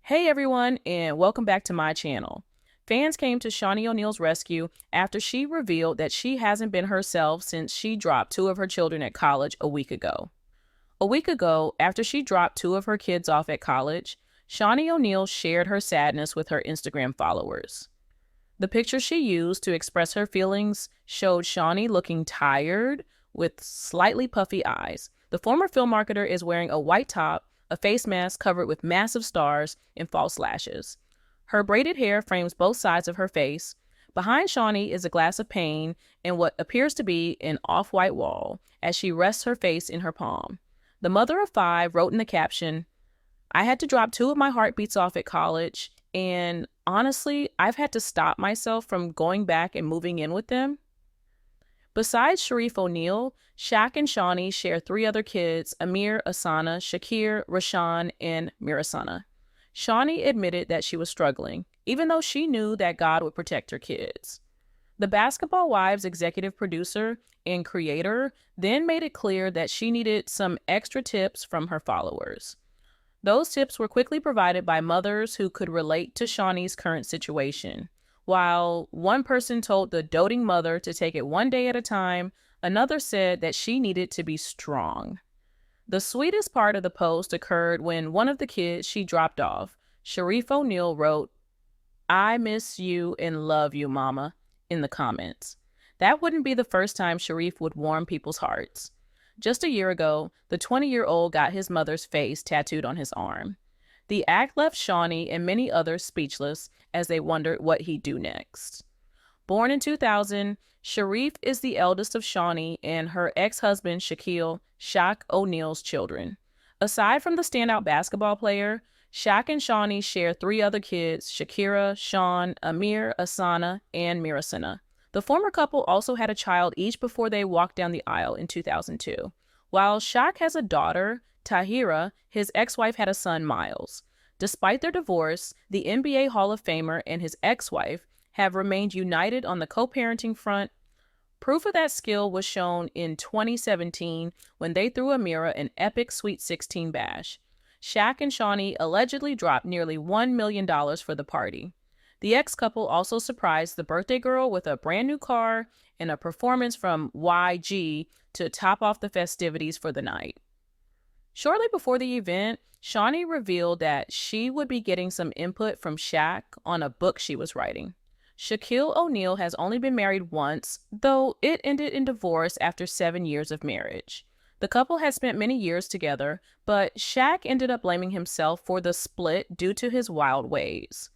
Hey everyone, and welcome back to my channel. Fans came to Shaunie O'Neal's rescue after she revealed that she hasn't been herself since she dropped two of her children at college a week ago. A week ago, after she dropped two of her kids off at college, Shaunie O'Neal shared her sadness with her Instagram followers. The picture she used to express her feelings showed Shaunie looking tired with slightly puffy eyes. The former film marketer is wearing a white top, a face mask covered with massive stars and false lashes. Her braided hair frames both sides of her face. Behind Shaunie is a glass of pain and what appears to be an off-white wall as she rests her face in her palm. The mother of five wrote in the caption, "I had to drop two of my heartbeats off at college, and honestly, I've had to stop myself from going back and moving in with them." Besides Sharif O'Neal, Shaq and Shaunie share three other kids: Amir, Asana, Shakir, Rashawn, and Mirasana. Shaunie admitted that she was struggling, even though she knew that God would protect her kids. The Basketball Wives executive producer and creator then made it clear that she needed some extra tips from her followers. Those tips were quickly provided by mothers who could relate to Shaunie's current situation. While one person told the doting mother to take it one day at a time, another said that she needed to be strong. The sweetest part of the post occurred when one of the kids she dropped off, Sharif O'Neal, wrote, "I miss you and love you, Mama," in the comments. That wouldn't be the first time Sharif would warm people's hearts. Just a year ago, the 20-year-old got his mother's face tattooed on his arm. The act left Shaunie and many others speechless as they wondered what he'd do next. Born in 2000, Sharif is the eldest of Shaunie and her ex-husband Shaquille, Shaq O'Neal's children. Aside from the standout basketball player, Shaq and Shaunie share three other kids: Shakira, Sean, Amir, Asana, and Mirasana. The former couple also had a child each before they walked down the aisle in 2002. While Shaq has a daughter, Tahira, his ex-wife had a son, Miles. Despite their divorce, the NBA Hall of Famer and his ex-wife have remained united on the co-parenting front. Proof of that skill was shown in 2017 when they threw Amira an epic Sweet 16 bash. Shaq and Shaunie allegedly dropped nearly $1 million for the party. The ex-couple also surprised the birthday girl with a brand new car and a performance from YG to top off the festivities for the night. Shortly before the event, Shaunie revealed that she would be getting some input from Shaq on a book she was writing. Shaquille O'Neal has only been married once, though it ended in divorce after 7 years of marriage. The couple had spent many years together, but Shaq ended up blaming himself for the split due to his wild ways.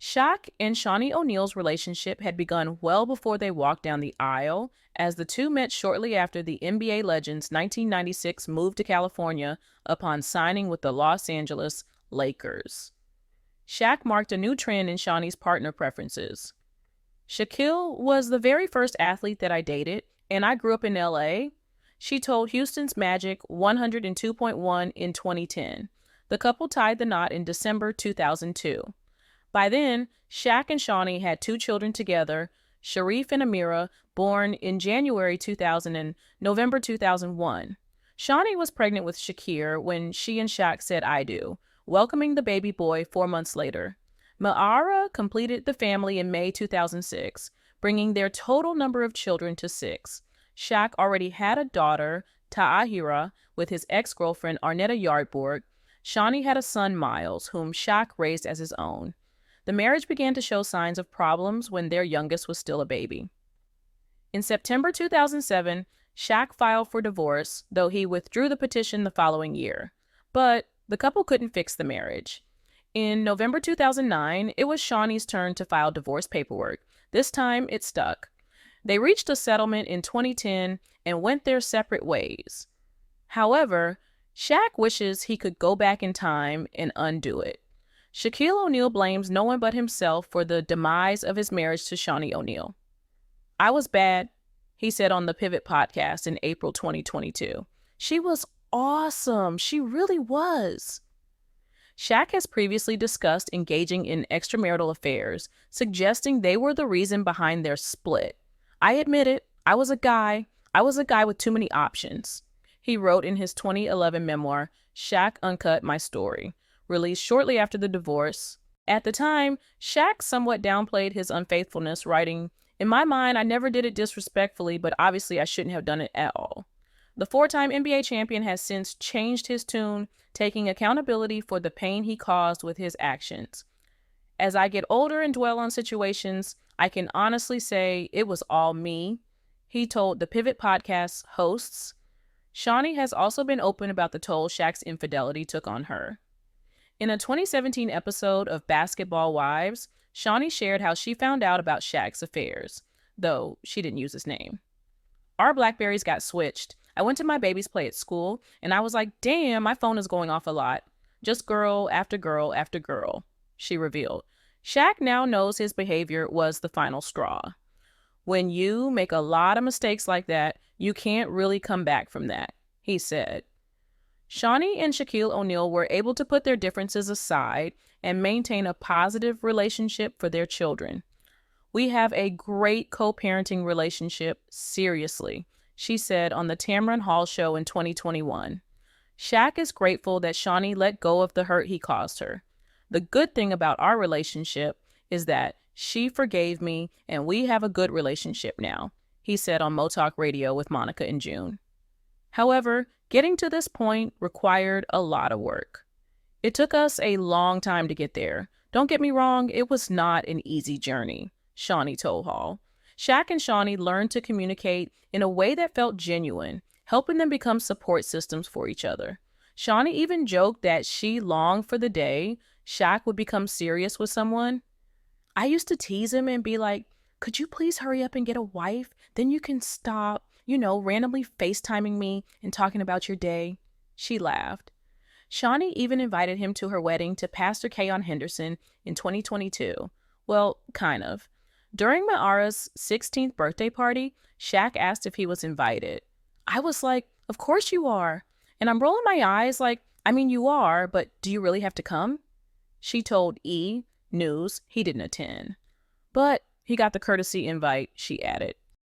Shaq and Shaunie O'Neal's relationship had begun well before they walked down the aisle, as the two met shortly after the NBA legend's 1996 move to California upon signing with the Los Angeles Lakers. Shaq marked a new trend in Shaunie's partner preferences. "Shaquille was the very first athlete that I dated, and I grew up in LA," she told Houston's Magic 102.1 in 2010. The couple tied the knot in December 2002. By then, Shaq and Shaunie had two children together, Sharif and Amira, born in January 2000 and November 2001. Shaunie was pregnant with Shakir when she and Shaq said "I do," welcoming the baby boy 4 months later. Ma'ara completed the family in May 2006, bringing their total number of children to 6. Shaq already had a daughter, Tahira, with his ex-girlfriend Arnetta Yardborg. Shaunie had a son, Miles, whom Shaq raised as his own. The marriage began to show signs of problems when their youngest was still a baby. In September 2007, Shaq filed for divorce, though he withdrew the petition the following year. But the couple couldn't fix the marriage. In November 2009, it was Shaunie's turn to file divorce paperwork. This time, it stuck. They reached a settlement in 2010 and went their separate ways. However, Shaq wishes he could go back in time and undo it. Shaquille O'Neal blames no one but himself for the demise of his marriage to Shaunie O'Neal. "I was bad," he said on the Pivot podcast in April 2022. "She was awesome. She really was." Shaq has previously discussed engaging in extramarital affairs, suggesting they were the reason behind their split. "I admit it. I was a guy with too many options," he wrote in his 2011 memoir, Shaq Uncut: My Story. released shortly after the divorce. At the time, Shaq somewhat downplayed his unfaithfulness, writing, "In my mind, I never did it disrespectfully, but obviously I shouldn't have done it at all." The four-time NBA champion has since changed his tune, taking accountability for the pain he caused with his actions. "As I get older and dwell on situations, I can honestly say it was all me," he told the Pivot Podcast's hosts. Shaunie has also been open about the toll Shaq's infidelity took on her. In a 2017 episode of Basketball Wives, Shaunie shared how she found out about Shaq's affairs, though she didn't use his name. "Our Blackberries got switched. I went to my baby's play at school, and I was like, damn, my phone is going off a lot. Just girl after girl after girl," she revealed. Shaq now knows his behavior was the final straw. "When you make a lot of mistakes like that, you can't really come back from that," he said. Shaunie and Shaquille O'Neal were able to put their differences aside and maintain a positive relationship for their children. "We have a great co-parenting relationship, seriously," she said on the Tamron Hall show in 2021. Shaq is grateful that Shaunie let go of the hurt he caused her. "The good thing about our relationship is that she forgave me and we have a good relationship now," he said on Motalk Radio with Monica in June. However, getting to this point required a lot of work. "It took us a long time to get there. Don't get me wrong, it was not an easy journey," Shaunie told Hall. Shaq and Shaunie learned to communicate in a way that felt genuine, helping them become support systems for each other. Shaunie even joked that she longed for the day Shaq would become serious with someone. "I used to tease him and be like, could you please hurry up and get a wife? Then you can stop, randomly FaceTiming me and talking about your day." She laughed. Shaunie even invited him to her wedding to Pastor Kayon Henderson in 2022. Well, kind of. During Ma'ara's 16th birthday party, Shaq asked if he was invited. I was like, "Of course you are." And I'm rolling my eyes like, "I mean, you are, but do you really have to come?" She told E! News he didn't attend. "But he got the courtesy invite," she added.